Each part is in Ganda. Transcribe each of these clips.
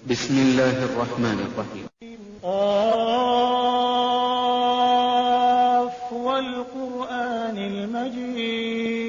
بسم الله الرحمن الرحيم. قاف والقرآن المجيد.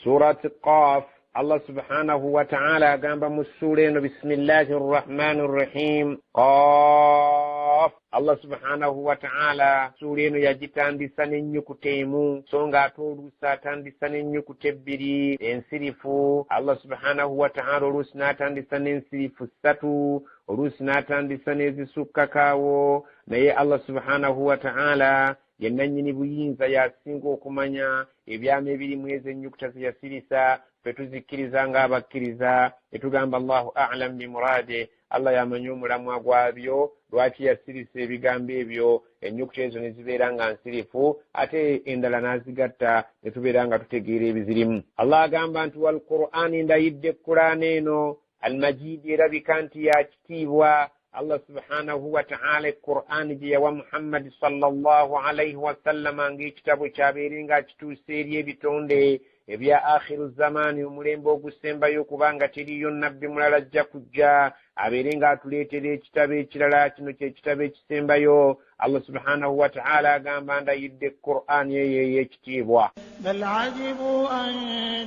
سورة قاف. الله سبحانه وتعالى قام بمسورين بسم الله الرحمن الرحيم. قاف. الله سبحانه وتعالى سورين يجتان دي سنين يكتيمو سونغا تولو ساتان دي سنين يكتبري انسرفو. الله سبحانه وتعالى رسناتان دي سنين سرفو ستو رسناتان دي سنين سككاو ني الله سبحانه وتعالى yenanyini buyinza yasinga okumanya ebyama ebiri mwezi ennyukuta zeyasirisa fetuzikiriza ng'abakkiriza etugamba Allahu a'lam bimurade. Allah yamanyi omulamwa gwabyo lwaki yasirisa ebigambo ebyo ennyukuta ezo ne zibeera nga nsirifu ate endala n'azigatta ne tubeera nga tutegeera ebizirimu. Allah agamba nti wal qur'ani ndayidde Qur'an eno almajidi erabika nti yakitiibwa. Allah subhanahu wa ta'ala Qur'an je wa Muhammad sallallahu alayhi wa sallam ng'ekitabo kyabeerenga kituuse eri ebitonde ebya akhiru zamani omulembe ogusembayo kubanga teriyo nabbi mulala ajja kujja abeerenga atuleetera ekitabo ekirala kino kyekitabo ekisembayo. Allah subhanahu wa ta'ala agamba ndayidde Qur'an yeyo ekitiibwa. bal ajibu an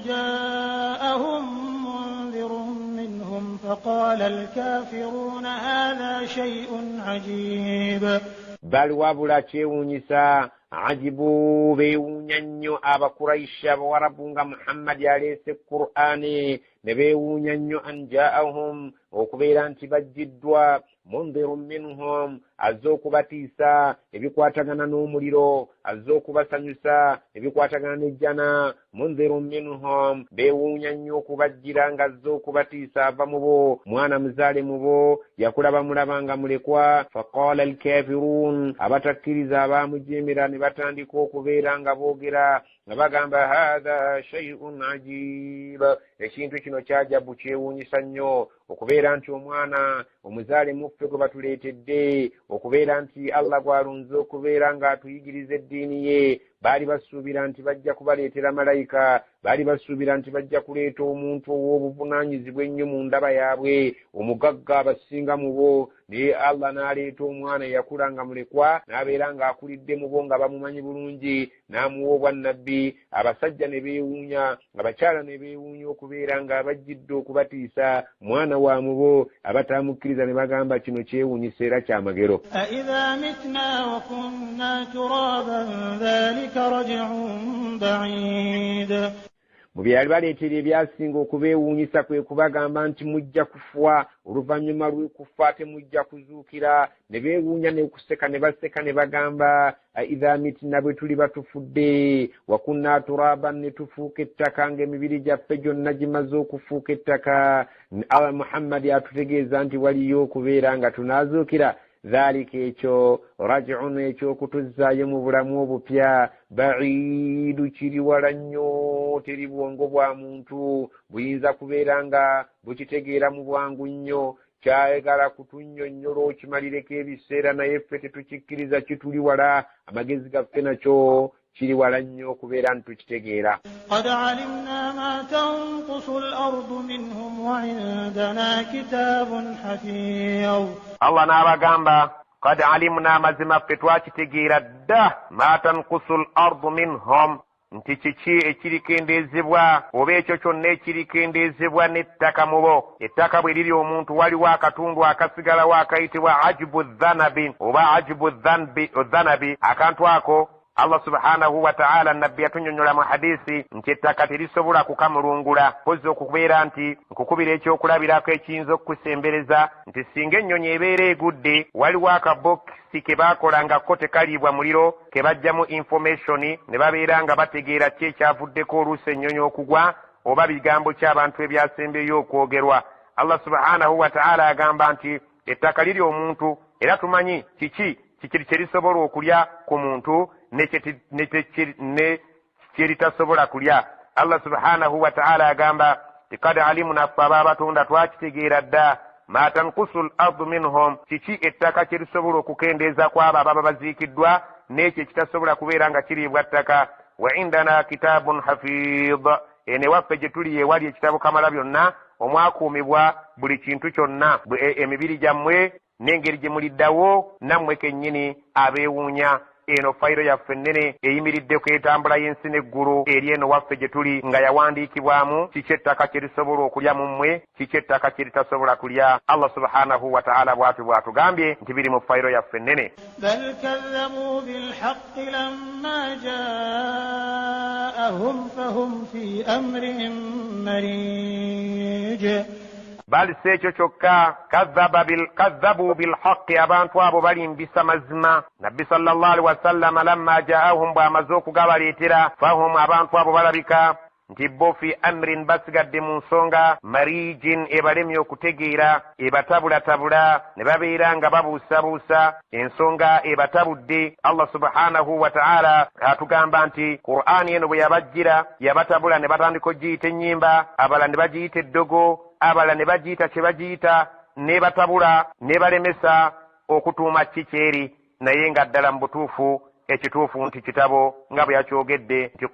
ja'ahum منهم فقال الكافرون هذا شيء عجيب. بل wabula kyewuunyisa ajibu beewuunya nnyo abakuraisha abawarabunga Muhammad yaleese Qur'ani ne beewuunya nnyo an jaahum okubeera nti bajjiddwa mundhirun minhum azze okubatiisa ebikwatagana n'omuliro azze okubasanyusa ebikwatagana n'ejjana. mundhirun minhum beewuunya nnyo okubajjira nga azze okubatiisa ava mu bo mwana muzaale mu bo yakula bamulaba nga mulekwa. faqala alkafirun abatakkiriza abaamujeemera ne batandika okubeera nga boogera nga bagamba hadha shay'un ajib. ekintu kino kyajabu kyewuunyisa nnyo okubeera nti omwana omuzaale muffe gwe batuleetedde okubeera nti Allah gwalunze okubeera nga atuyigiriza eddiini ye. baali basuubira nti bajja kubaleetera malayika, baali basuubira nti bajja kuleeta omuntu ow'obuvunaanyizibwa ennyo mu ndaba yaabwe omugagga abasinga mu bo. naye Allah n'aleeta omwana yakula nga mulekwa n'abeera ng'akulidde mu bo nga bamumanyi bulungi n'amuwa obwannabbi. abasajja ne beewuunya abakyala ne beewuunya okubeera ng'abajjidde okubatiisa mwana wa mu bo abataamukkiriza ne bagamba kino kyewuunyisa era kyamagero. أَإِذَا مِتْنَا وَكُنَّا تُرَابًا ذَلِكَ رَجْعٌ بَعِيدٌ. mu byali baleetera ebyasinga okubeewuunyisa kwe kubagamba nti mujja kufa oluvannyuma lw'ekufa ate mujja kuzuukira. ne beewuunya ne kuseka ne baseka ne bagamba idha mitna bwe tuli batufudde wakunna turaban ne tufuuka ettaka ng'emibiri gyaffe gyonna gimaze okufuuka ettaka. Muhammad atutegeeza nti waliyo okubeera nga tunaazuukira. dhalika ekyo raj'un ekyokutuzzaayo mu bulamu obupya ba'idu kiri wala nnyo teri bwongo bwa muntu buyinza kubeera nga bukitegeera mu bwangu nnyo. kyayagala kutunnyonnyola okimalireko ebiseera naye ffe tetukikkiriza kituli wala amagezi gaffe nakyo kiri wala nnyo okubeera ntukitegeera. قد علمنا ما تنقص الأرض منهم وعندنا كتاب حفيظ. Allah n'abagamba qad alimna mazima ffe twakitegeera dda ma tanqusu al-ardu minhum nti kiki ekirikendeezebwa oba ekyo kyonna ekirikendeezebwa n'ettaka mu bo. ettaka bwe liri omuntu waliwo akatundu akasigalawo akayitibwa ajibu dhanabi oba ajibu dhanabi. akantu ako Allah subhanahu wa ta'ala nabbi yatunnyonnyola mu hadisi nti ettaka terisobola kukamulungula. pozi okubeera nti nkukubira ekyokulabirako ekiyinza okukusembereza nti singa ennyonyi ebeera egudde waliwo akabokisi ke baakolangako tekaliibwa muliro ke bajjamu information ne babeera nga bategeera ki ekyavuddeko oluusi ennyonyi okugwa oba bigambo ky'abantu ebyasembeyo okwogerwa. Allah subhanahu wa ta'ala agamba nti ettaka liri omuntu era tumanyi kiki kyerisobola okulya ku muntu ne kyeritasobola kulya. Allah subhanahu wa ta'ala agamba qad alimna ffe ababatunda twakitegeera dda ma tanqusu al-ardu minhum kiki ettaka kyerisobola okukendeeza kwabo ababa baziikiddwa n'ekyo ekitasobola kubeera nga kiriibwa ttaka. wa indana kitabun hafidh ene waffe gye tuli ewali ekitabo kamala byonna omwakuumibwa buli kintu kyonna emibiri gyammwe n'engeri gye muliddawo nammwe kennyini abeewuunya. Eno fayiro yaffe ennene eyimiridde ku etambula y'ensi n'eggulu eri eno waffe gye tuli nga yawandiikibwamu kiki ettaka kye lisobola okulya mu mmwe, kiki ettaka kye litasobola kulya. Allah subhanahu wa ta'ala bw'atugambye nti biri mu fayiro yaffe ennene. bal kadhabu bilhaqqi lamma jaa'ahum fahum fi amrin marij. bali si ekyo kyokka kazzabu bilhaqqi, abantu abo balimbisa mazima. Nabbi sallallahu alaihi wasallama lamma jaahum bw'amaze okugabaleetera fahum abantu abo balabika nti bo fi amrin basigadde mu nsonga marijin ebalemye okutegeera, ebatabulatabula ne babeera nga babuusabuusa ensonga ebatabudde. Allah subhanahu wa ta'ala atugamba nti Qur'ani eno bwe yabajjira yabatabula ne batandika ogiyita ennyimba, abala ne bagiyita eddogo, abala ne bagiyita kye bagiyita, ne batabula ne balemesa okutuuma kikyeri, naye nga ddala mu butuufu ekituufu nti kitabo nga bwe yakyogedde nti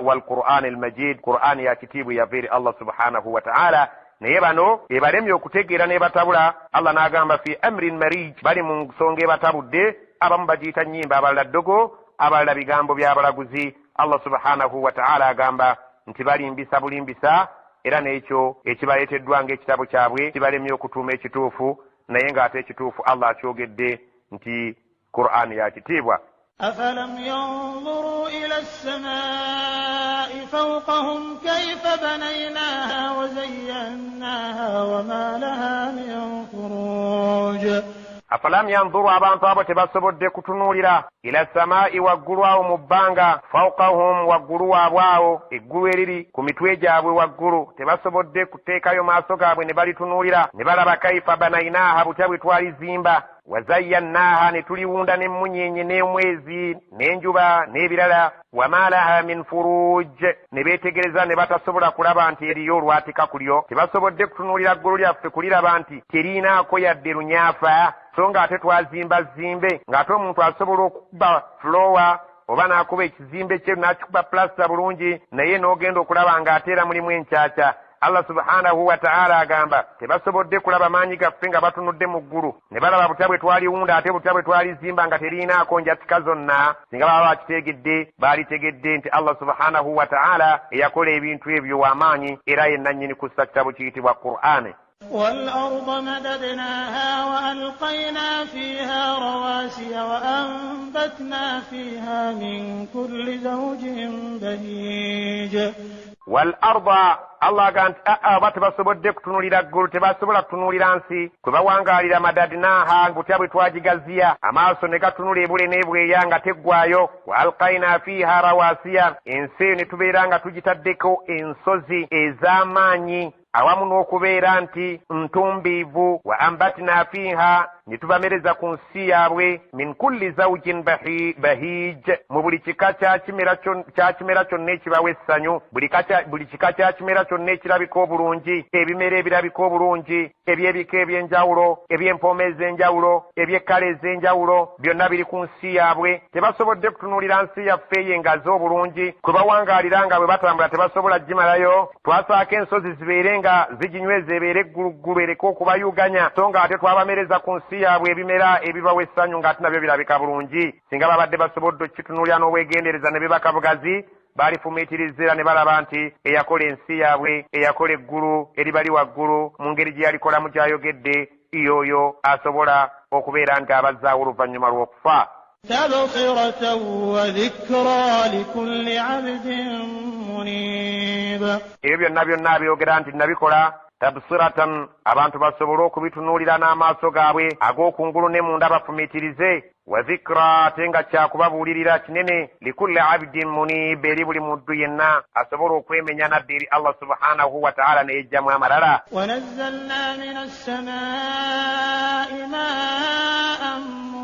wal Qur'an al-Majid, Qur'ani ya kitiibwa yava eri Allah subhanahu wa ta'ala. Naye bano ebalemye okutegeera ne batabula, Allah n'agamba fi amrin marij, bali mu nsonga ebatabudde. Abamu bagiyita nnyimba, abalala ddogo, abalala bigambo by'abalaguzi. Allah subhanahu wa ta'ala agamba nti balimbisa bulimbisa, era n'ekyo ekibaleeteddwa ng'ekitabo kyabwe kibalemye okutuuma ekituufu, naye ng'ate ekituufu Allah akyogedde nti Qur'ani ya kitiibwa. أفلم ينظروا إلى السماء فوقهم كيف بنيناها وزيناها وما لها من فروج. afalam yanzuru, abantu abo tebasobodde kutunuulira ila samaa'i, waggulu awo mu bbanga, fawqahum, waggulu waabwe awo, eggulu eriri ku mitwe gyabwe waggulu, tebasobodde kuteekayo maaso gaabwe ne balitunuulira ne balaba kaifa banainaaha, butya bwe twalizimba, wazayyannaaha, ne tuliwunda n'emmunyeenye n'omwezi n'enjuba n'ebirala, wama laha min furuj, ne beetegereza ne batasobola kulaba nti eriyo olwatika ku lyo. Tebasobodde kutunuulira ggulu lyaffe kuliraba nti teriinaako yadde lunyaafa, so ng'ate twazimba zimbe, ng'ate omuntu asobola okukuba fulowa oba n'akuba ekizimbe kye n'akikuba plasita bulungi, naye n'ogenda okulaba ng'ate era mulimu enkyakya. Allah subhanahu wa ta'ala agamba tebasobodde kulaba maanyi gaffe nga batunudde mu ggulu ne balaba butya bwe twaliwunda ate butya bwe twalizimba nga teriinaako njatika zonna. Singa baba bakitegedde baalitegedde nti Allah subhanahu wa ta'ala eyakola ebintu ebyo w'amaanyi, era yenna nnyini kussa kitabo kiyitibwa Qur'ani. والأرض مددناها وألقينا فيها رواسي وأنبتنا فيها من كل زوج بهيج. والأرض Allah ganti batebasobodde kutunuulira ggulu, tebasobola kutunuulira nsi, kwe bawangaalira madadinaaha, butya bwe twagigaziya, amaaso ne gatunula ebule n'ebweya nga teggwayo. Wa alqaina fiiha rawasiya, ensi eyo ne tubeera nga tugitaddeko ensozi ez'amaanyi awamu n'okubeera nti ntumbiivu. Wa ambatina fiiha, ne tubamereza ku nsi yaabwe min kulli zawjin bahij, mu buli kika kya kimera kyonna ekibawa essanyu, buli kika kya kimera kyonna ekirabika obulungi, ebimera ebirabika obulungi, ebyebika eby'enjawulo, eby'empoma ez'enjawulo, eby'ekkala ez'enjawulo, byonna biri ku nsi yaabwe. Tebasobodde kutunuulira nsi yaffe eyengaze obulungi, kwe bawangaalira nga bwe batambula tebasobola gimalayo. Twasaako ensozi zibeere nga ziginyweza, ebeere egguluggulu ereke okubayuganya, so nga ate twabamereza ku nsi yaabwe ebimera ebibawa essanyu ng'ate nabyo birabika bulungi. Singa babadde basobodde okukitunuulira n'obwegendereza ne bibaka bugazi, baalifumiitirizira ne balaba nti eyakola ensi yaabwe, eyakola eggulu eribali waggulu mu ngeri gye yalikolamu gy'ayogedde, yoyo asobola okubeera nti abazzaawo oluvannyuma lw'okufa. تبصرة وذكرى لكل عبد منيب. Ebyo byonna byonna abyogera nti nabikola tabsiratan, abantu basobole okubitunuulira n'amaaso gaabwe ag'okungulu ne munda bafumiitirize. Wa dhikra, ate nga kyakubabuulirira kinene likulli abdin munib, eri buli muddu yenna asobola okwemenya nadda eri Allah subhanahu wa ta'ala ne yejjamu amalala. ونزلنا من السماء ماء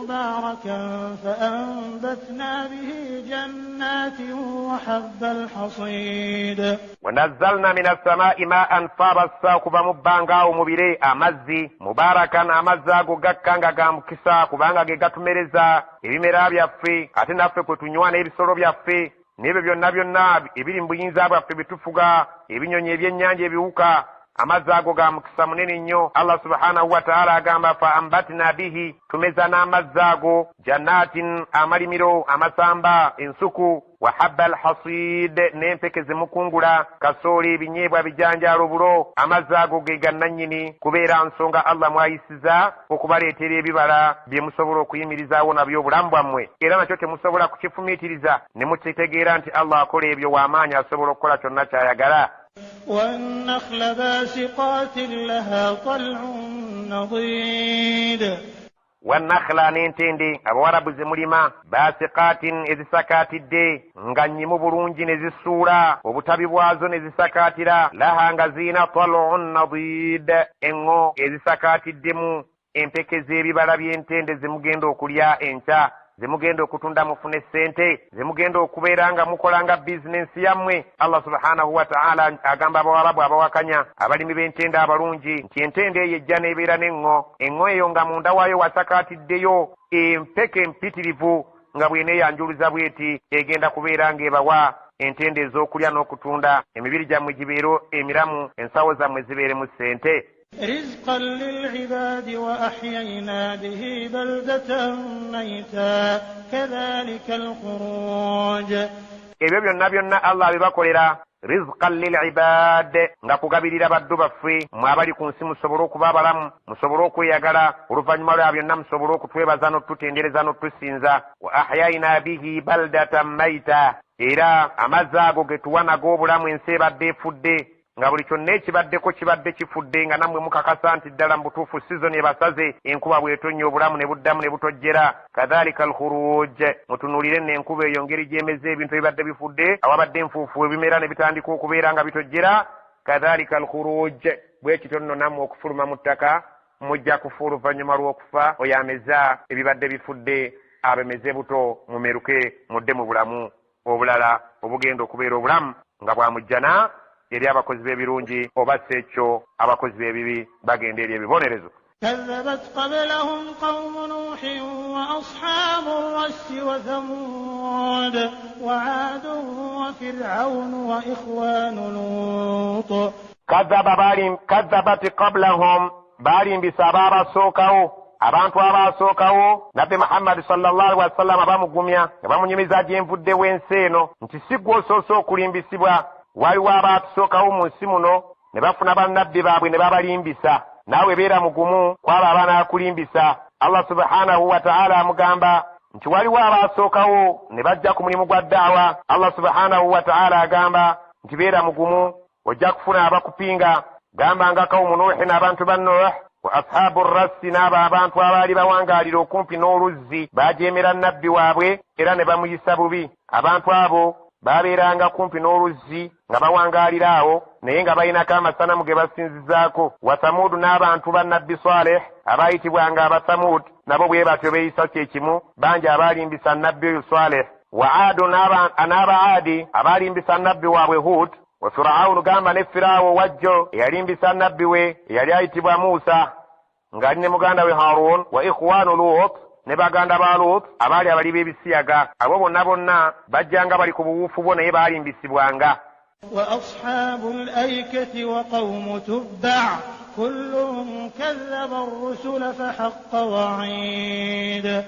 مباركا فأنبتنا به جنات وحب الحصيد. ونزلنا من السماء ماء, فابassa kuba mu bbanga awo mubire amazzi mubarakan, amazzi ago gakkanga ga mukisa kubanga ge gatumereza ebimera byaffe, ate naffe kwe tunywa n'ebisolo byaffe n'ebyo byonna byonna ebiri mu buyinza bwaffe bitufuga, ebinyonyi ebyennyanja ebiwuka, amazzi ago ga mukisa munene nnyo. Allah subhanahu wa ta'ala agamba fa ambatina bihi, tumeza n'amazzi ago jannatin, amalimiro, amasamba, ensuku, wa habba alhasid, n'empeke zimukungula, kasooli, ebinyeebwa, bijanjaalo, bulo. Amazzi ago ge gannannyini kubeera nsonga Allah mwayisiza okubaleetera ebibala bye musobola okuyimirizaawo nabyo obulamu bwammwe, era nakyo temusobola kukifumiitiriza ne mukitegeera nti Allah akola ebyo w'amaanyi, asobola okukola kyonna ky'ayagala. والنخل باسقات لها طلع نضيد والنخل n'entende abawarabu zimulima baasiqaatin ezisakaatidde nga nnyimu bulungi ne zisuula obutabi bwazo ne zisakaatira laha nga ziina tal'un nadid eŋŋo ezisakaatiddemu empeke z'ebibala by'entende zimugenda okulya enkya, zimugenda okutunda mufune ssente, zimugenda okubeera nga mukola nga bizinensi yammwe. Allah subhanahu wa ta'ala agamba abawarabu abawakanya abalimi b'entende abalungi nti entende eyo ejja n'ebeera n'eŋŋo, eŋŋo eyo nga munda waayo wasakaatiddeyo empeke empitirivu nga bw'eneeyanjuluza bw'eti egenda kubeera ng'ebawa entende ez'okulya n'okutunda, emibiri gyammwe gibeere emiramu, ensawo zammwe zibeeremu ssente. رزقا للعباد وأحيينا به بلدة ميتا كذلك الخروج. ebyo byonna byonna Allah bibakolera rizqan lil'ibad, nga kugabirira baddu baffe mwe abali ku nsi musobole okuba abalamu, musobole okweyagala, oluvannyuma lwa byonna musobole okutwebaza n'otutendereza n'otusinza. wa ahyayina bihi baldatan maita, era amazzi ago ge tuwa nago obulamu ensi ebadde efudde, nga buli kyonna ekibaddeko kibadde kifudde, nga nammwe mukakasa nti ddala mu butuufu sizoni ebasaze, enkuba bw'etonnya obulamu ne buddamu ne butojjera. kadhalika alkhuruj, mutunuulire n'enkuba eyo ngeri gyemeza ebintu ebibadde bifudde, awabadde enfuufu ebimera ne bitandika okubeera nga bitojjera. kadhalika alkhuruj, bwe kityo nno nammwe okufuluma mu ttaka mujja kufa oluvannyuma lw'okufa. oyo ameza ebibadde bifudde abemeze buto, mumeruke mudde mu bulamu obulala obugenda okubeera obulamu nga bwamujjana eri abakozi b'ebirungi, oba si ekyo abakozi b'ebibi bagenda eri ebibonerezo. كذبت قبلهم قوم نوح وأصحاب الرس وثمود وعاد وفرعون وإخوان لوط. كذبت قبلهم balimbisa abaabasookawo, abantu abaasookawo nabbi Muhammad sallallahu alaihi wasallam abamugumya nga bamunyumiza gyenvuddewo ensi eno nti si gwe osoose okulimbisibwa, waliwo abaatusookawo mu nsi muno ne bafuna bannabbi baabwe ne babalimbisa, naawe beera mugumu kwabo abanaakulimbisa. Allah subhanahu wa ta'ala amugamba nti waliwo abaasookawo ne bajja ku mulimu gwa ddaawa. Allah subhanahu wa ta'ala agamba nti beera mugumu, ojja kufuna abakupinga. Gamba nga kawumu Nuuhi n'abantu ba Nuuh, wa ashaabu rassi n'abo abantu abaali bawangaalira okumpi n'oluzzi baajeemera nnabbi waabwe era ne bamuyisa bubi. Abantu abo baabeeranga kumpi n'oluzzi nga bawangaalira awo naye nga balinako amasanamu ge basinzizaako. wa Samuudu n'abantu ba nnabbi Saalih abaayitibwanga abasamuud, nabo bwe batyo beeyisa kyekimu, bangi abaalimbisa nnabbi oyo Saalih. wa Aadu n'abaadi abaalimbisa nnabbi waabwe Huud. wa Firawunu, gamba ne Firaawo wajjo eyalimbisa nnabbi we eyali ayitibwa Muusa ng'ali ne muganda we Haruun. wa Ikhwaanu Luut, ne baganda ba Luut abaali abali b'ebisiyaga. abo bonna bonna bajjanga bali ku buwuufu bo naye baalimbisibwanga. wa ashaabul aikati wa qawmu tubba' kulluhum kadhaba ar-rusula fa haqqa wa'iid.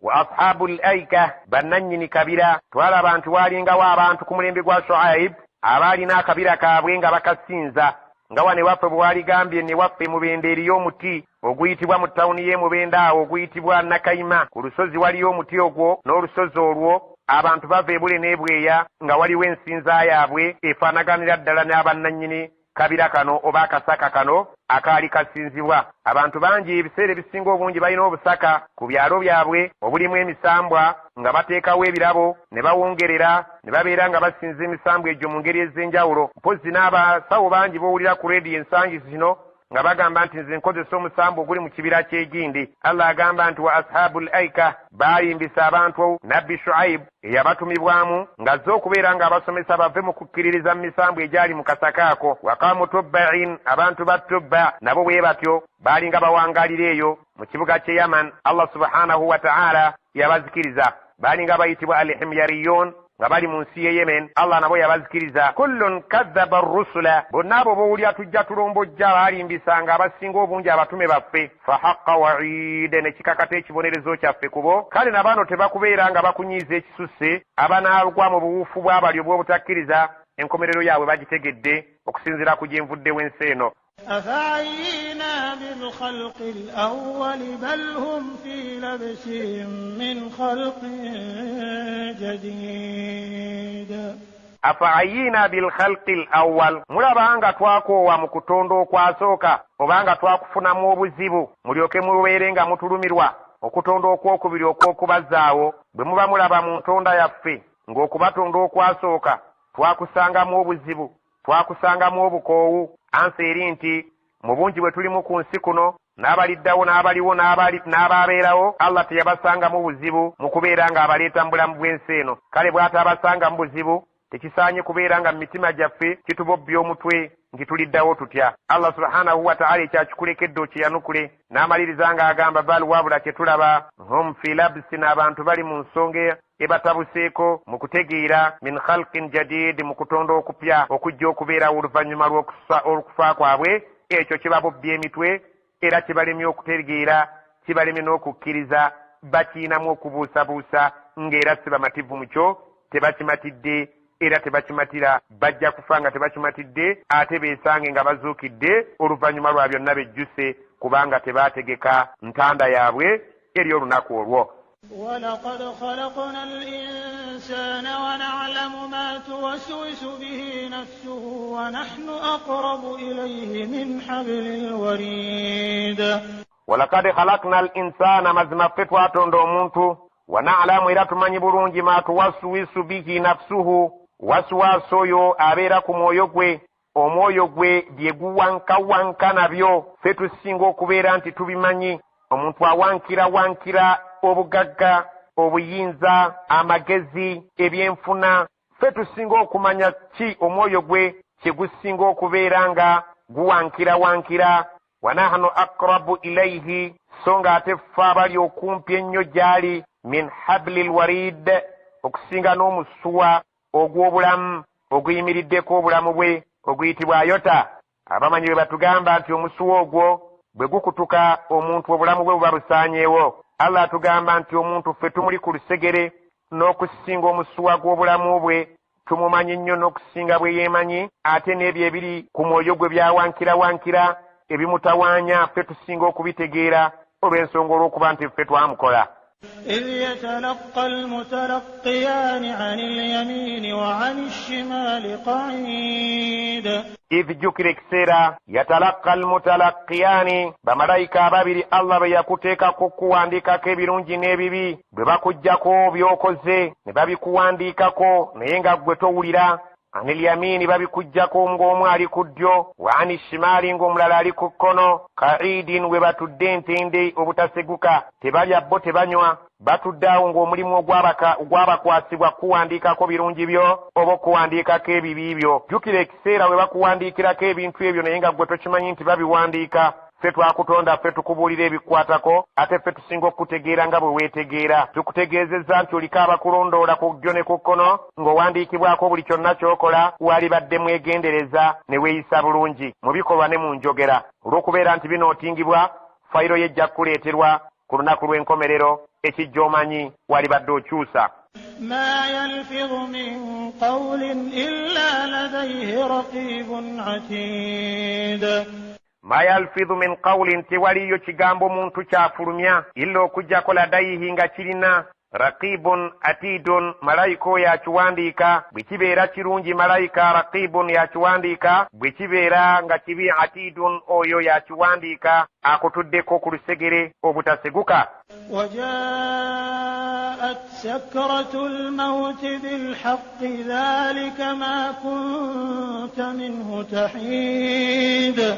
wa ashaabul aika, bannannyini kabira. twalaba nti waalingawo abantu ku mulembe gwa Shu'aib abaalina akabira kaabwe nga bakasinza, nga wane waffe bwe waligambye ne waffe Mubende eriyo omuti oguyitibwa mu ttawuni y'e Mubende awo oguyitibwa Nakayima. ku lusozi waliyo omuti ogwo, n'olusozi olwo abantu bava ebule n'ebweya nga waliwo ensinza yaabwe efaanaganira ddala n'abannannyini kabira kano oba akasaka kano akaali kasinzibwa. abantu bangi ebiseera ebisinga obungi balina obusaka ku byalo byabwe obulimu emisambwa nga bateekawo ebirabo ne bawongerera ne babeera nga basinza emisambwa egyo mu ngeri ez'enjawulo. mpozi n'abasawo bangi bowulira ku leediyo ensangi zino nga bagamba nti nze nkozesa omusambu oguli mu kibira ky'Egindi. Allah agamba nti wa ashaabul aika, baalimbisa abantu nabbi Shu'aib eyabatumibwamu ng'azze okubeera ng'abasomesa bave mu kukkiririza mu misambu egyali mu kasaka ako. wa qawmu tubba'in, abantu ba Tubba nabo bwe batyo baali nga bawangaalira eyo mu kibuga ky'e Yaman. Allah subhanahu wa ta'ala yabazikiriza. baali nga bayitibwa al-Himyariyun, nga bali mu nsi ye Yemen. Allah nabo yabazikiriza. Kullun kadhaba ar-rusula, bonna abo bowulya tujja tulombojja baalimbisanga abasinga obungi abatume baffe. Fa haqqa wa'id, ne kikakata ekibonerezo kyaffe kubo. Kale na bano tebakubeera nga bakunyiiza ekisusse abanaagwa mu buwuufu bw'abalyo bw'obutakkiriza, enkomerero yaabwe bagitegedde okusinziira ku gyenvuddewo ensi eno. أفعينا بالخلق الأول بل هم في لبس من خلق جديد. Afa'ayina bil khalqil awwal, mulabanga twakoowa mu kutonda okwasooka obanga twakufunamu obuzibu mulyoke mubeere nga mutulumirwa okutonda okwokubiri okw'okubazaawo. Bwe muba mulaba mu ntonda yaffe ng'okubatonda okwasooka twakusangamu obuzibu, twakusangamu obukoowu, ansi eri nti mu bungi bwe tulimu ku nsi kuno n'abaliddawo n'abaliwo n'ababeerawo, Allah teyabasangamu buzibu mu kubeera ng'abaleeta mu bulamu bw'ensi eno. Kale bw'ataabasangamu buzibu, tekisaanye kubeera nga mu mitima gyaffe kitubobbya omutwe ngituliddawo tutya. Allah subhanahu wa ta'ala ekyakikulekedde okiyanukule. N'amaliriza ng'agamba bal wabula kyetulaba hum fi labsin, abantu bali mu nsonga ebatabuseeko mu kutegeera min khalqin jadid, mu kutonda okupya okujja okubeerawo oluvannyuma lw'okufa kwabwe. Ekyo kibabobbya emitwe era kibalemye okutegeera, kibalemye n'okukkiriza, bakiinamu okubuusabuusa ng'era si bamativu mu kyo, tebakimatidde era tebakimatira, bajja kufa nga tebakimatidde ate beesange nga bazuukidde oluvannyuma lwa byonna bejjuse, kubanga tebaategeka ntanda yaabwe eri olunaku olwo. ولقد خلقنا الإنسان ونعلم ما توسوس به نفسه ونحن أقرب إليه من حبل الوريد. ولقد خلقنا الإنسان مزما فتوى توندو muntu ونعلم إلى تماني برونجي ما توسوس به نفسه waswaso oyo abeera ku mwoyo gwe, omwoyo gwe bye guwankawanka nabyo ffe tusinga okubeera nti tubimanyi. Omuntu awankira obugagga, obuyinza, amagezi, ebyenfuna, ffe tusinga okumanya ki omwoyo gwe kye gusinga okubeera nga guwankira. Wanahanu akrabu ilaihi, so nga ate ffe abali okumpi ennyo gy'ali, min hablil warid, okusinga n'omusuwa ogw'obulamu oguyimiriddeko obulamu bwe oguyitibwa ayota. Abamanyi bwe batugamba nti omusuwa ogwo bwe gukutuka omuntu obulamu bwe buba busaanyeewo. Allah atugamba nti omuntu ffe tumuli ku lusegere n'okusinga omusuwa gw'obulamu bwe tumumanyi nnyo n'okusinga bwe yeemanyi, ate n'ebyo ebiri ku mwoyo gwe byawankira ebimutawaanya ffe tusinga okubitegeera olw'ensonga olw'okuba nti ffe twamukola. إذ يتلقى المتلقيان عن اليمين وعن الشمال قعيد. إذ جukira ekiseera yatalaqqa almutalaqiyani, bamalayika ababiri Allah be yakuteekako okukuwandiikako ebirungi n'ebibi, bwe bakuggyako by'okoze ne babikuwandiikako naye nga ggwe towulira. Anil yamini babikuggyako ng'omu ali ku ddyo, wa ani shimaali ng'omulala ali ku kkono. Qaidin we batudde ntende obutaseguka, tebalya bo tebanywa, batudde awo ng'omulimu ogwabakwasibwa kuwandiikako birungi byo oba okuwandiikako ebibi byo. Jjukira ekiseera we bakuwandiikirako ebintu ebyo naye nga ggwe tokimanyi nti babiwandiika. Ffe twakutonda, ffe tukubuulira ebikwatako, ate ffe tusinga okutegeera nga bwe weetegeera. Tukutegeezezza nti oliko abakulondoola ku ddyo ne ku kkono ng'owandiikibwako buli kyonna ky'okola, walibadde mwegendereza ne weeyisa bulungi mu bikolwa ne mu njogera. Olw'okubeera nti binootingibwa, fayiro yejja kuleeterwa ku lunaku lw'enkomerero, ekijja omanyi walibadde okyusa. ما يلفظ من قول إلا لديه رقيب عتيد. Ma yalfidhu min qawlin, tewaliyo kigambo muntu kyafulumya illa okuggyako ladayhi nga kirina raqibun atidun, malayika oyo akiwandiika. Bwe kibeera kirungi malayika raqibun yakiwandiika, bwe kibeera nga kibi atidun oyo yakiwandiika akutuddeko ku lusegere obutaseguka. وجاءت سكرة الموت بالحق ذلك ما كنت منه تحيد.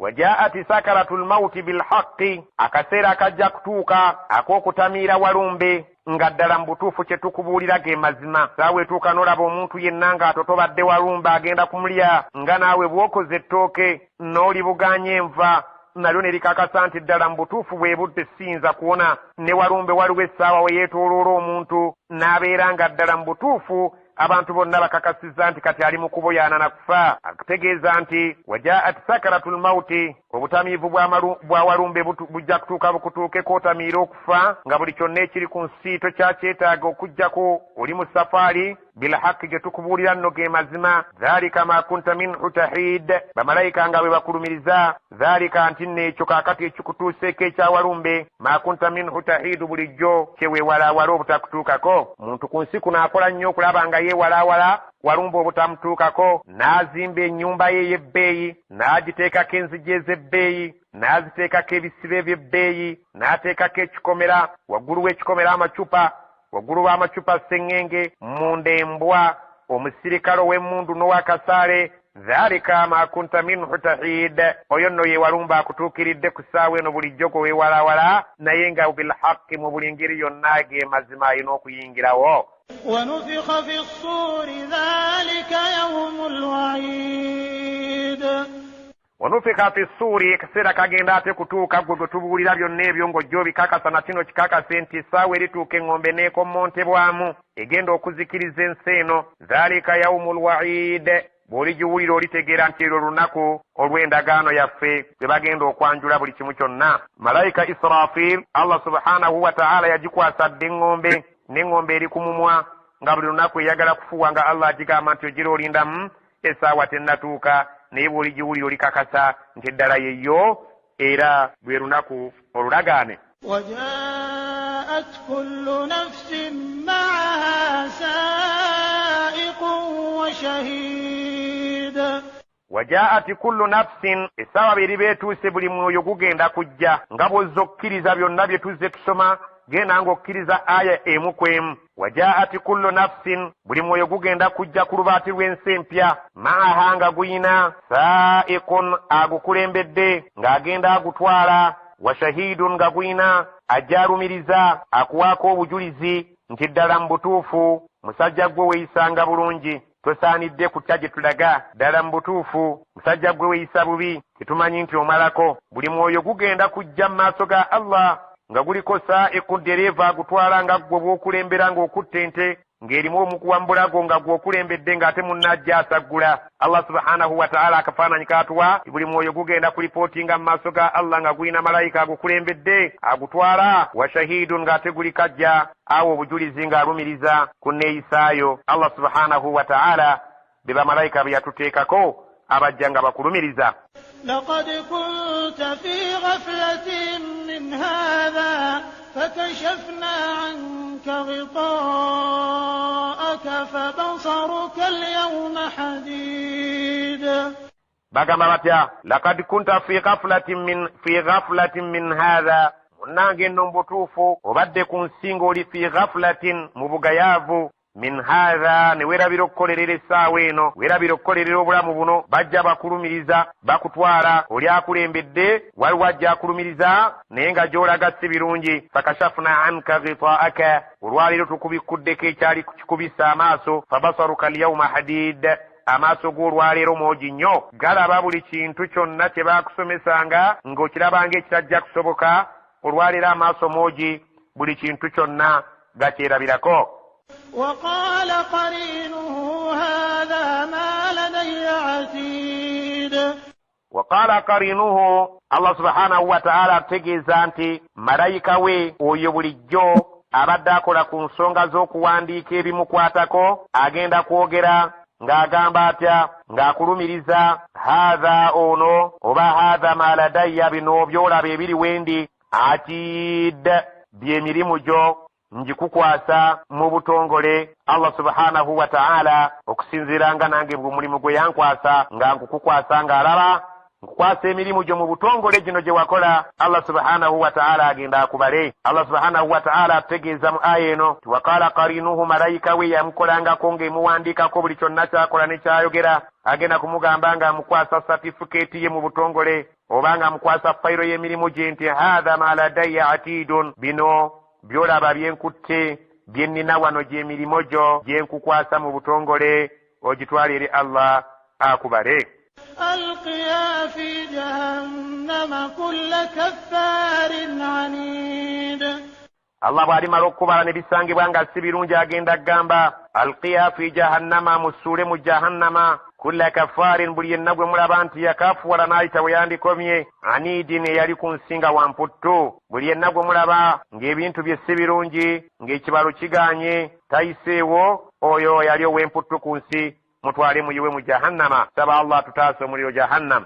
Wajaati sakaratul mauti bilhaqqi, akaseera akajja kutuuka ak'okutamiira walumbe nga ddala mu butuufu kye tukubuulira ge mazima. Saawa etuuka n'olaba omuntu yenna ng'atotobadde walumbe agenda kumulya, nga naawe bw'okoze ettooke n'olibuganya enva nalyo ne likakasa nti ddala mu butuufu bwe budde siyinza kuwona. ne walumbe waliwo essaawa we yeetooloola omuntu n'abeera nga ddala mu butuufu abantu bonna bakakasizza nti kati ali mu kuboyaana na kufa. akutegeeza nti wajaat sakaratul mauti, obutamiivu bwa walumbe bujja kutuuka bukutuukeko otamiira okufa nga buli kyonna ekiri ku nsi tokyakyeetaaga okuggyako oli mu safaari bilhaqi gye tukubuulira nno ge mazima. dhalika ma kunta minhu tahid, bamalayika nga bwe bakulumiriza dhalika nti nno ekyo kaakati ekikutuuseeko ekyawalumbe ma kunta minhu tahidu bulijjo kyewewalaawala obutakutuukako. muntu ku nsi kuno akola nnyo okulaba nga yeewalaawala walumbe obutamutuukako. n'azimba ennyumba ye ey'ebbeeyi, n'agiteekako enzigi ez'ebbeeyi, n'aziteekako ebisibe eby'ebbeeyi, n'ateekako ekikomera, waggulu w'ekikomera amacupa, waggulu w'amacupa sseŋŋenge, munda embwa, omusirikale ow'emmundu n'owakasaale. dhalika ma kunta minhu tahid, oyo nno ye walumba akutuukiridde ku ssaawa eno bulijjo gwe weewalawala naye nga bilhaqi mu buli ngeri yonna ge mazima alina okuyingirawo. ونفخ في الصور ذلك يوم الوعيد. wanufika fi ssuuri, ekiseera kagenda ate kutuuka gwe tubuulira byonna ebyo ng'ojja obikakasa na kino kikakase nti essaawa erituuka eŋŋombe n'ekommontebwamu egenda okuzikiriza ensi eno. dhalika yaumul waid, bw'oligiwulira olitegeera nti eryo lunaku olw'endagaano yaffe bwe bagenda okwanjula buli kimu kyonna. malayika Israfil Allah subhanahu wa ta'ala yagikwasa dde eŋŋombe, n'eŋŋombe eri ku mumwa nga buli lunaku eyagala kufuuwa nga Allah agigamba nti ogira olindamu essaawa tennatuuka, naye bw'oligiwulira olikakasa nti ddala yeyo era lwe lunaku olulagaane. وجاءت كل نفس معها سائق وشهيد. wajaati kullu nafsin, essaawa beri beetuuse buli mwoyo gugenda kujja nga bw'ozza okkiriza byonna bye tuzze tusoma. genda ng'okkiriza aya emu ku emu. wajaati kullu nafsin, buli mwoyo gugenda kujja ku lubaati lw'ensi empya. maaha nga guyina saa'ikun, agukulembedde ng'agenda agutwala. wa shahidun, nga guyina ajja alumiriza akuwaako obujulizi nti ddala mu butuufu musajja gwe weeyisanga bulungi, tosaanidde kutya gye tulaga. ddala mu butuufu musajja gwe weeyisa bubi, tetumanyi nti omalako. buli mwoyo gugenda kujja mu maaso ga Allah nga guliko saa'iku, dereeva agutwala nga gwe bw'okulembera ng'okutta ente, ng'erimu omukuwambulago nga gw'okulembedde ng'ate munnajja asaggula. Allah subhanahu wa ta'ala akafaananyi kaatuwa, buli mwoyo gugenda kulipootinga mu maaso ga Allah nga gulina malayika agukulembedde agutwala. wa shahidun, ng'ate guli kajja awo obujulizi ng'alumiriza ku nneeyisaayo. Allah subhanahu wa ta'ala be bamalayika be yatuteekako abajja nga bakulumiriza. لقد كنت في غفلة من هذا فكشفنا عنك غطاءك فبصرك اليوم حديد. bagamba batya lakad kunta fi ghaflatin min hadha, munnange nno mu butuufu obadde ku nsinga oli fi ghaflatin, mu bugayaavu. min hadha, ne weerabira okukolerera essaawa eno, weerabira okukolerera obulamu buno. bajja bakulumiriza bakutwala, oli akulembedde waliwo ajja akulumiriza naye nga gy'olaga si birungi. fakashafna anka ghitaaka, olwaleero tukubikuddeko ekyali kikubisa amaaso. fabasaruka alyawma hadid, amaaso g'olwaleero mwogi nnyo, galaba buli kintu kyonna kye baakusomesanga ng'okirabanga ekitajja kusoboka. olwaleero amaaso mwogi, buli kintu kyonna gakyerabirako. وقال قرينه هذا ما لدي عتيد. وقال قرينه, Allah subhanahu wa ta'ala ategeeza nti malayika we oyo bulijjo abadde akola ku nsonga z'okuwandiika ebimukwatako agenda kwogera ng'agamba atya, ng'akulumiriza haadha ono, oba haadha ma ladayya, bino byolaba ebiri wendi, atid, by'emirimu gyo njikukwasa mu butongole. Allah subhanahu wa ta'ala okusinziiranga nange bwe mulimu gwe yankwasa nga nkukukwasa ng'alaba nkukwasa emirimu gyo mu butongole gino gye wakola. Allah subhanahu wa ta'ala agenda akubale. Allah subhanahu wa ta'ala ategeeza mu aya eno ti waqala qarinuhu, malayika we yamukolangako ng'emuwandiikako buli kyonna kyakola ne kyayogera. agenda kumugamba nga amukwasa certificate ye mu butongole oba nga amukwasa fayiro y'emirimu gye nti hadha ma ladayya atidun, bino byolaba byenkutte byennina wano gy'emirimu gyo gyenkukwasa mu butongole, ogitwala eri Allah akubale. ألقيا في جهنم جهنم كل كفار عنيد Allah bw'alimala okukubala ne bisangibwa nga si birungi agenda gamba alqiya fi jahannama musuule mu jahannama kulla kaffaarin buli yenna gwe mulaba nti yakaafuwala n'ayita bwe yandikomye aniidin eyali ku nsinga wamputtu buli yenna gwe mulaba ng'ebintu bye si birungi ng'ekibalo kiganye tayiseewo oyo yali ow'emputtu ku nsi mutwale muyiwe mu jahannama saba Allah tutaase omuliro jahannam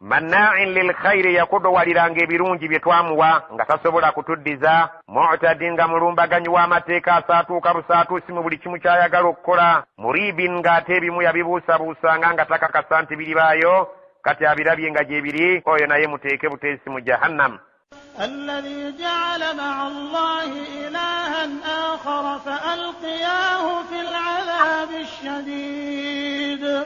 manna'in lil khayri yakudowaliranga ebirungi bye twamuwa nga tasobola kutuddiza mu'tadin nga mulumbaganyi w'amateeka asaatuuka busaatuusi mu buli kimu ky'ayagala okukola muribin ng'ate ebimu yabibuusabuusanga nga takakasa nti biribaayo kati abirabye nga gye biri oyo naye muteeke buteesi mu jahannam الذي جعل مع الله إلها آخر فألقياه في العذاب الشديد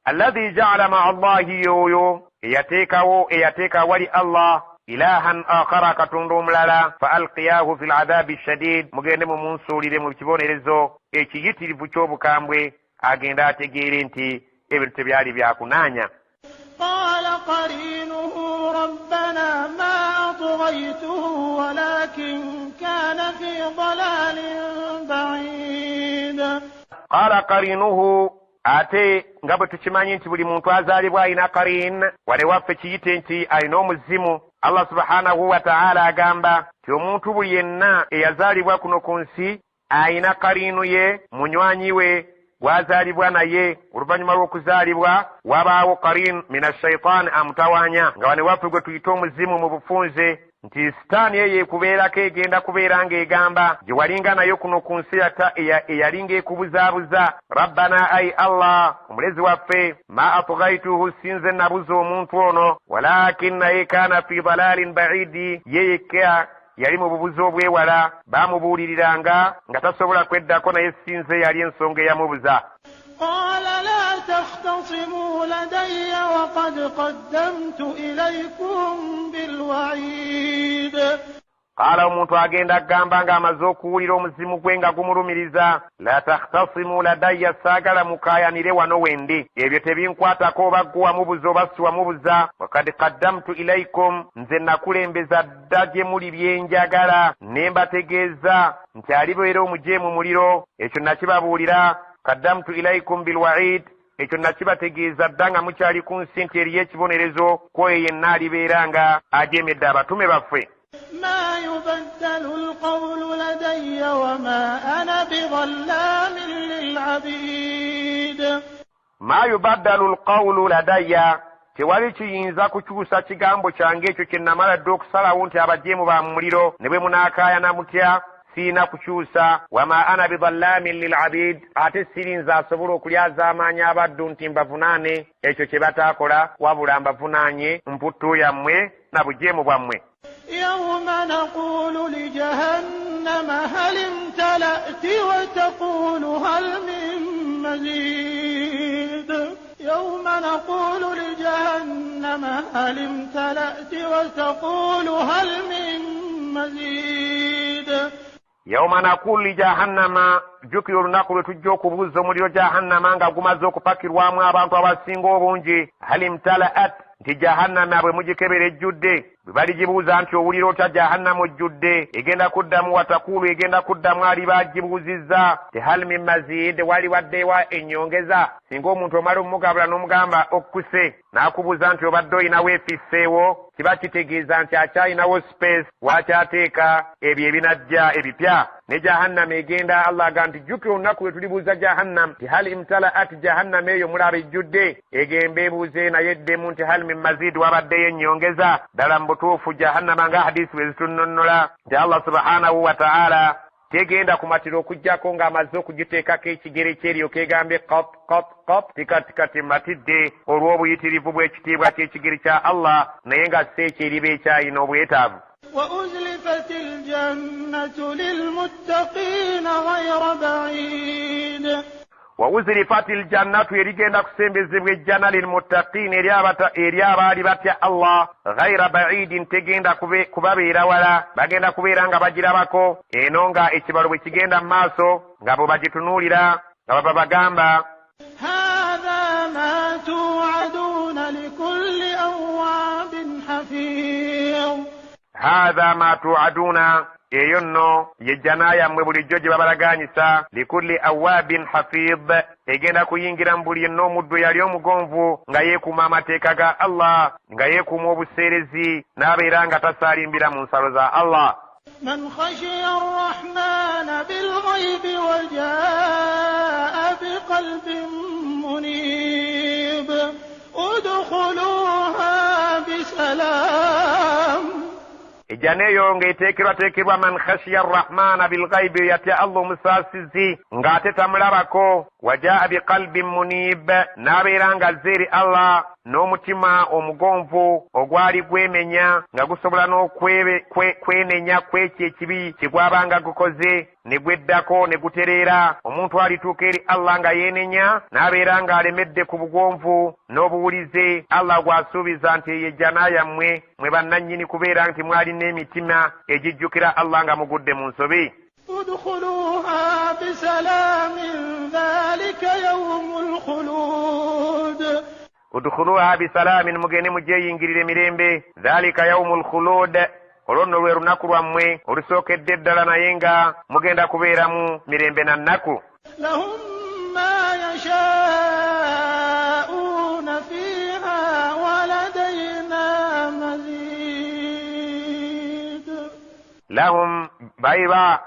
الذي جعل مع الله يويو اياتيكا ولي الله إلها آخر كتندو ملالا فألقياه في العذاب الشديد مغيني ممنسولي دي مبتبون رزو ايكي لفوشوب كامبوي agenda ategeere nti ebintu byali byakunaanya قال قرينه ربنا ما أطغيته ولكن كان في ضلال بعيد قال قرينه ate nga bwe tukimanyi nti buli muntu azaalibwa alina qarin wale waffe kiyite nti alina omuzimu Allah subhanahu wa ta'ala agamba ti omuntu buli yenna eyazaalibwa kuno ku nsi alina qarinu ye munywanyi we bwazaalibwa naye oluvannyuma lw'okuzaalibwa wabaawo qarin mina shaitan amutawaanya nga wane waffe gwe tuyita omuzimu mu bufunze nti sitaani eyo ekubeerako egenda kubeera ng'egamba gye walinga nayo kuno ku nsi eyalinga ekubuzaabuza rabbana ayi Allah omulezi waffe ma atghaituhu sinze nabuza omuntu ono walakin naye kaana fi dalalin baidi yeyekka yali mu bubuzi obwewala baamubuuliriranga nga tasobola kweddako naye sinze yali ensonga eyamubuza قال لا تختصموا لدي وقد قدمت إليكم بالوعيد قال omuntu agenda agamba nga amaze okuwulira omuzimu gwe nga gumulumiriza la takhtasimu ladayya saagala mukaayanire wano wendi ebyo tebinkwatako oba gwe wamubuza oba si wamubuza wakad qaddamtu ilaikum nze nakulembeza dda gye muli byenjagala ne mbategeeza nti alibeera omujeemu muliro ekyo nakibabuulira qaddamtu ilaikum bilwa'id ekyo nakibategeeza dda nga mukyali ku nsi nti eriyo ekibonerezo kwoyo yenna alibeera nga ajeemedde abatume baffe ما يبدل القول لدي وما أنا بظلام للعبيد ما يبدل القول لدي tewali kiyinza kukyusa kigambo kyange ekyo kye namala dde okusalawo nti abajeemu ba muliro ne bwe munaakaayana mutya siina kukyusa wama ana bidhallamin lilabid ate sirinza asobola okulyaza amaanyi abaddu nti mbavunaane ekyo kye bataakola wabula mbavunaanye mputtu yammwe na bujeemu bwammwe يوم نقول لجهنم هل امتلأت وتقول هل من مزيد يوم نقول لجهنم هل امتلأت وتقول هل من مزيد يوم نقول لجهنم jjukira olunaku lwe tujja okubuuza omuliro jahannama nga gumaze okupakirwamu abantu abasinga obungi halimtalaat nti jahannama bwe mugikebera ejjudde bwe baligibuuza nti owulira otya jahannama ojjudde egenda kuddamu watakulu egenda kuddamu ali bagibuuzizza tehal min mazid wali waddeewa ennyongeza singa omuntu omala omugabula n'omugamba okkuse n'akubuuza nti obadde olinawo efisseewo kiba kitegeeza nti akyalinawo space wakyateeka ebyo ebinajja ebipya ne jahannama egenda Allah agamba nti jjukira olunaku lwe tulibuuza jahannam ti hal imtalaat jahannama eyo mulaba ejjudde egenda ebuuze naye eddemu nti hal min mazid wabaddeyo ennyongeza ddala mu butuufu jahannama nga hadisi bwe zitunonnola nti Allah subhanahu wa ta'ala tegenda kumatira okujjako ng'amaze okugiteekako ekigere kyeryo kegambye qat tikatikati matidde olw'obuyitirivu bw'ekitiibwa ky'ekigere kya Allah naye nga si ekyo eriba ekyalina obwetaavu وأزلفت الجنة للمتقين غير بعيد وأزلفت الجنة erigenda kusembezebwa ejjana lilmuttaqin eri abaali batya Allah غير بعيد tegenda kubabeera wala bagenda kubeera nga bagirabako eno nga ekibalo bwe kigenda mu maaso nga bwe bagitunuulira nga baba bagamba هذا ما توعدون لكل أواب حفيظ هذا ما توعدون eyo nno ye jjana yammwe bulijjo gye babalaganyisa likulli awaabin hafid egenda kuyingira mu buli yenna omuddu yali omugonvu nga yeekuuma amateeka ga Allah nga yeekuuma obuseerezi n'abeera nga tasaalimbira mu nsalo za Allah. من خشي الرحمن بالغيب وجاء بقلب منيب ادخلوها بسلام. ejjana eyo ng'eteekerwateekerwa man khashiya arrahmana bilghaibi yatya Allah omusaasizi ng'ate tamulabako wajaa biqalbin munib n'abeera ng'azze eri Allah n'omutima omugonvu ogwali gwemenya nga gusobola n'okwenenya kw'ekyo ekibi kye gwabanga gukoze ne gweddako ne gutereera. Omuntu alituuka eri Allah nga yeenenya n'abeera ng'alemedde ku bugonvu n'obuwulize, Allah gw'asuubiza nti eyo ejjana yammwe mwe bannannyini kubeera nti mwali n'emitima egijjukira Allah nga mugudde mu nsobi. ادخلوها بسلام ذلك يوم الخلود. udkhuluha bisalaamin mugende mujeyingirire mirembe. dhalika yaumul khulud, olwo nno lwe lunaku lwammwe olusookedde ddala naye nga mugenda kubeeramu mirembe na nnaku. lahum ma yashaa'una fiha waladayna mazid. lahum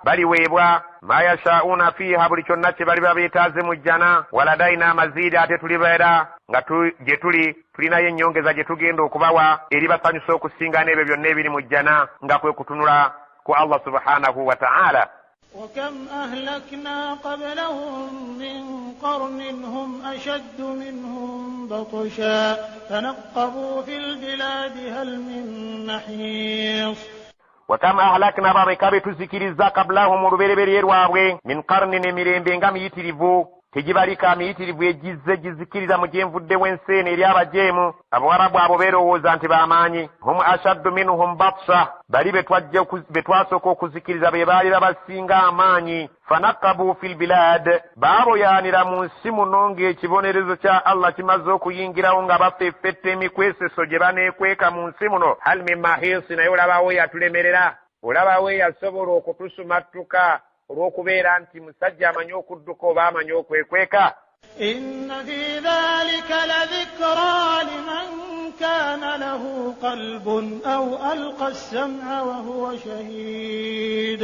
baliweebwa ma yashaa'una fiha buli kyonna kye bali babeetaaze mu jjana, waladayina amaziidi ate tulibeera nga gye tulinayo ennyongeza gye tugenda okubawa eri basanyusa okusinga n'ebyo byonna ebiri mu jjana nga kwe kutunula ku Allah subhanahu wa ta'ala. وكم أهلكنا قبلهم من قرن هم أشد منهم بطشا فنقبوا في البلاد هل من محيص. wakam ahlakna babeka betuzikiriza kablahum olubereberye lwabwe min qarnin emirembe nga miyitirivu tegibalika miyitirivu egizze gizikiriza mu gyenvuddewo enseeno eri abajeemu. abawarabu abo beerowooza nti b'amaanyi. hum ashaddu minhum batsha, bali betwasooka okuzikiriza be baali babasinga amaanyi. fanakabu fil bilad, baaboyaanira mu nsi muno ng'ekibonerezo kya Allah kimaze okuyingirawo nga bafeefetta emikweseso gye baneekweka mu nsi muno. hal min mahisi, naye olabawo yatulemerera, olabawo yasobola okutusumattuka olw'okubeera nti musajja amanyi okudduka oba amanyi okwekweka. inna fi dhalika ladhikra liman kana lahu qalbun aw alqa as-sam'a wa huwa shahid.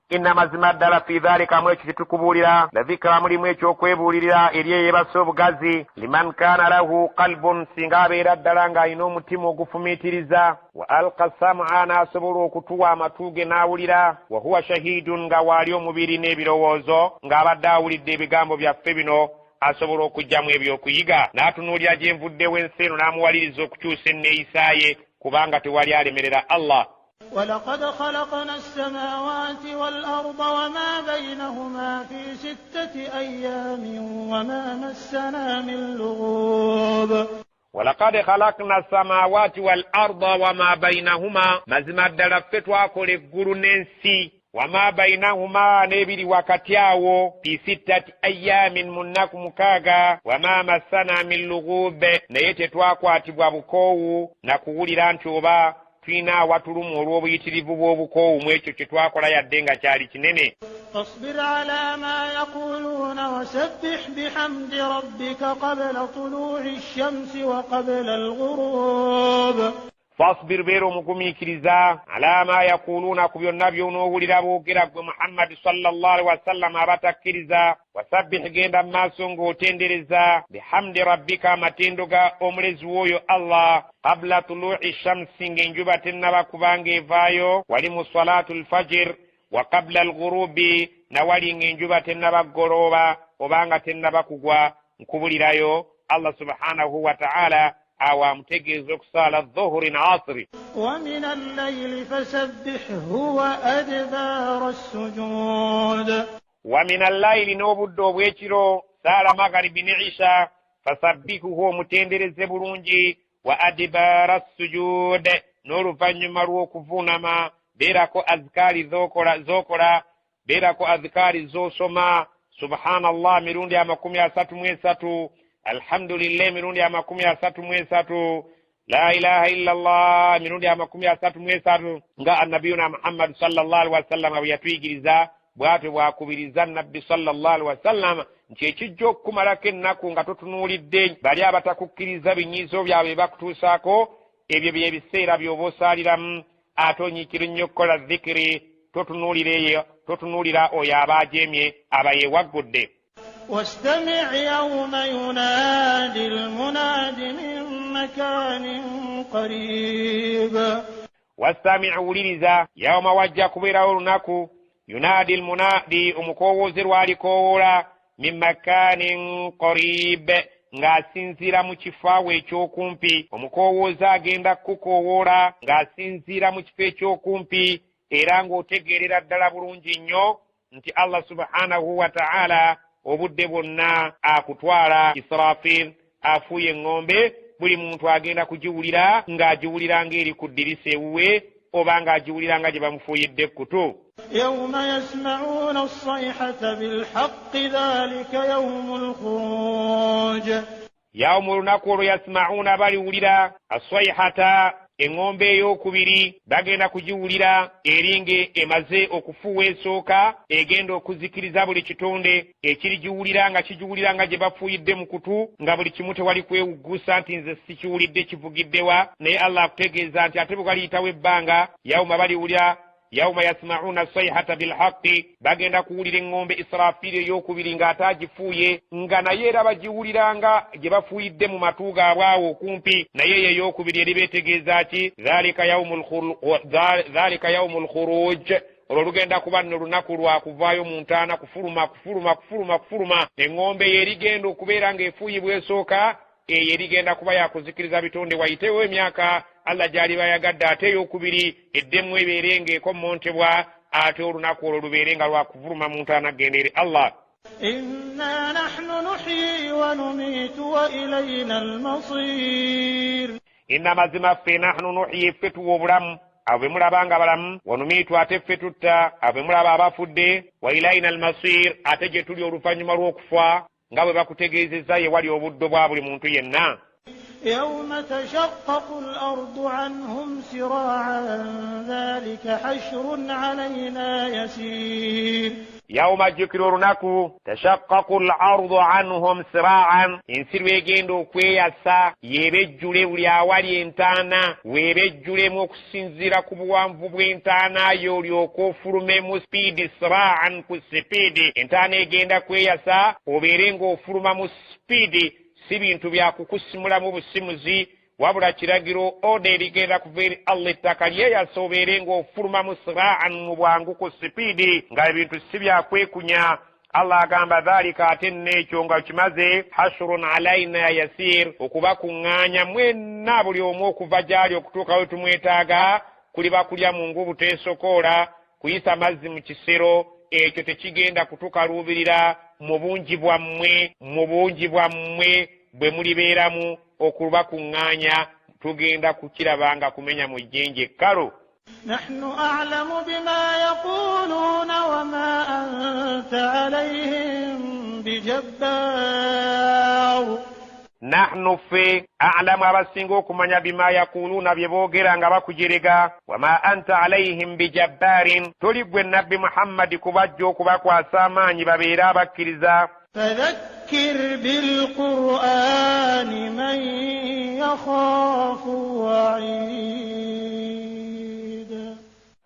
inna mazima ddala fi dhalika mu ekyo kyetukubuulira la dhikra mulimu ekyokwebuulirira eri eyeebasa obugazi liman kana lahu qalbun, singa abeera ddala ng'alina omutima ogufumiitiriza, wa alqa sam'a n'asobola okutuwa amatu ge n'awulira, wa huwa shahidun nga waali omubiri n'ebirowoozo ng'abadde awulidde ebigambo byaffe bino asobola okuggyamu ebyokuyiga. n'atunuulira gye nvuddewo ensi eno n'amuwaliriza okukyusa enneeyisa ye kubanga tewali alemerera Allah. ولقد خلقنا السماوات والأرض وما بينهما في 6 أيام وما مسنا من لغوب. ولقد خلقنا السماوات والأرض وما بينهما, mazima ddala ffe twakola eggulu n'ensi, wama bainahuma n'ebiri wakati awo, fi 6 ayyamin, mu nnaku 6, wama massana min lughub, naye tetwakwatibwa bukoowu na kuwulira nti oba tulina awatulumu olw'obuyitirivu bw'obukoowu mu ekyo kye twakola yadde nga kyali kinene. فاصبر على ما يقولون وسبح بحمد ربك قبل طلوع الشمس وقبل الغروب. fasbir beera omugumiikiriza ala ma yakuluuna ku byonna by'onoowulira boogera gwe Muhammad sallallahu alaihi wasallam abatakkiriza. wasabbih, genda mu maaso ng'otendereza bihamdi rabbika, amatendo ga omulezi w'oyo Allah, qabla tuluu'i shamsi, ng'enjuba tennaba kubanga evaayo, wali mu salatu lfajir, wa qabla alghurubi, nawali ng'enjuba tennaba ggolooba obanga tennaba kugwa nkubulirayo Allah subhanahu wa ta'ala awo amutegeeza okusaala dhuhuri na asri. ومن الليل فسبحه وأدبار السجود. ومن الليل, n'obudde obw'ekiro saala magharibi ne isha, fasabbihuhu, omutendereze bulungi, wa adibara sujud, n'oluvannyuma lw'okuvuunama beerako azikaari z'okola, beerako azikaari z'osoma subhanallah mirundi 33, alhamdulillah mirundi 33, la ilaha illallah mirundi 33 nga annabiyuna Muhammad sallallahu alaihi wasallam yatuyigiriza bwatwe bwakubiriza nabbi sallallahu alaihi wasallam nti ekijjo okumalako ennaku nga totunuulidde bali abatakukkiriza binyizo byabwe bakutuusaako ebyo byebiseera by'oba osaaliramu ate onyiikira nnyo okukola dhikiri totunuulira oyo aba ajeemye aba yeewaggudde. واستمع يوم ينادي المناد من مكان قريب واستمع ولiriza yawma wajja kubeerawo olunaku yunaadi almunaadi omukowoozi lwalikowoola min makanin qarib ng'asinziira mu kifo ekyokumpi. omukowoozi agenda kukowoola ng'asinziira mu kifo ekyokumpi era ng'otegeerera ddala bulungi nnyo nti Allah subhanahu wa ta'ala obudde bwonna akutwala. Israfil afuuye eŋŋombe, buli muntu agenda kugiwulira ng'agiwulira ng'eri ku ddirisa ewuwe oba ng'agiwulira nga gye bamufuuyidde ekkutu. يوم يسمعون الصيحة بالحق ذلك يوم الخروج. يوم olunaku olwo yasma'una baliwulira aswayhata eŋŋombe ey'okubiri bagenda kugiwulira eringe emaze okufuuwa esooka egenda okuzikiriza buli kitonde ekirigiwulira nga kigiwulira nga gye bafuuyidde mu kutu nga buli kimu tewali kwewuggusa nti nze sikiwulidde kivugiddewa naye Allah akutegeeza nti ate bwe waliyitawo ebbanga yawma baliwulira yawma yasma'una sayhata bilhaqqi bagenda kuwulira eŋŋombe Israfiri ey'okubiri ng'ate agifuuye nga naye era bagiwulira nga gye bafuuyidde mu matu gaabwe awo okumpi naye eyo ey'okubiri eri beetegeeza ki dhalika yawmul khuruj. olwo lugenda kuba nno lunaku lwa kuvaayo mu ntaana kufuluma eŋŋombe eyo erigenda okubeera ng'efuuyibwa esooka eyo erigenda kuba yakuzikiriza bitonde wayitewo emyaka Allah gyali bayagadde ate ey'okubiri eddemu ebeere ng'ekommontebwa ate olunaku olwo lubeere nga lwakuvuluma mu ntaana genda eri Allah. inna nahnu nuhyi wa numiitu wa ilayna al-masiir. inna mazima ffe nahnu nuhyi ffe tuwa obulamu abo be mulaba nga balamu, wa numiitu ate ffe tutta abo be mulaba abafudde, wa ilayna al-masiir ate gye tuli oluvannyuma lw'okufa nga bwe bakutegeezezza ye wali obuddo bwa buli muntu yenna. يوم تشقق الأرض عنهم سراعا ذلك حشر علينا يسير. يوم jjukira olunaku tashaqqaqu al-ardu anhum sira'an ensi lwegenda okweyasa yeebejjule buli awali entaana weebejjulemu okusinziira ku buwanvu bw'entaana yo olyoka ofulume mu sipiidi sira'an ku sipiidi entaana egenda kweyasa obeere ng'ofuluma mu sipiidi si bintu bya kukusimulamu busimuzi wabula kiragiro oda erigenda kuva eri Allah ettaka lyeyasa obeere ng'ofuluma mu sira'an mu bwangu ku sipiidi nga ebintu si byakwekunya. Allah agamba dhalika ate n'ekyo nga kimaze hashrun alayna yasir okubakuŋŋaanya mwenna buli omu okuva gyali okutuuka we tumwetaaga kuliba kulya mu ngubu teesokoola kuyisa mazzi mu kisero ekyo tekigenda kutukaluubirira mu bungi bwammwe bwe mulibeeramu okubakuŋŋaanya tugenda kukirabanga kumenya mu jjenje ekkalu. نحن أعلم بما يقولون وما أنت عليهم بجبار. نحن في أعلم abasinga okumanya bima yakuluna bye boogera nga bakujerega wama anta alayhim bijabbarin toli gwe nabbi Muhammad kubajja okubakwasa amaanyi babeere abakkiriza. فذكر بالقرآن من يخاف وعيد.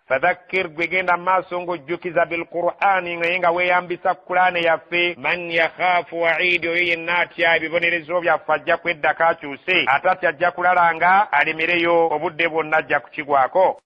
فذكر بجند ما سونغو جوكيزا بالقرآن nga weyambisa Qur'an yaffe man yakhafu wa'id yinatya bibonerezo byafajja kwedda kakyuse atati ajja kulalanga alemereyo obudde bwonna ajja kukigwako.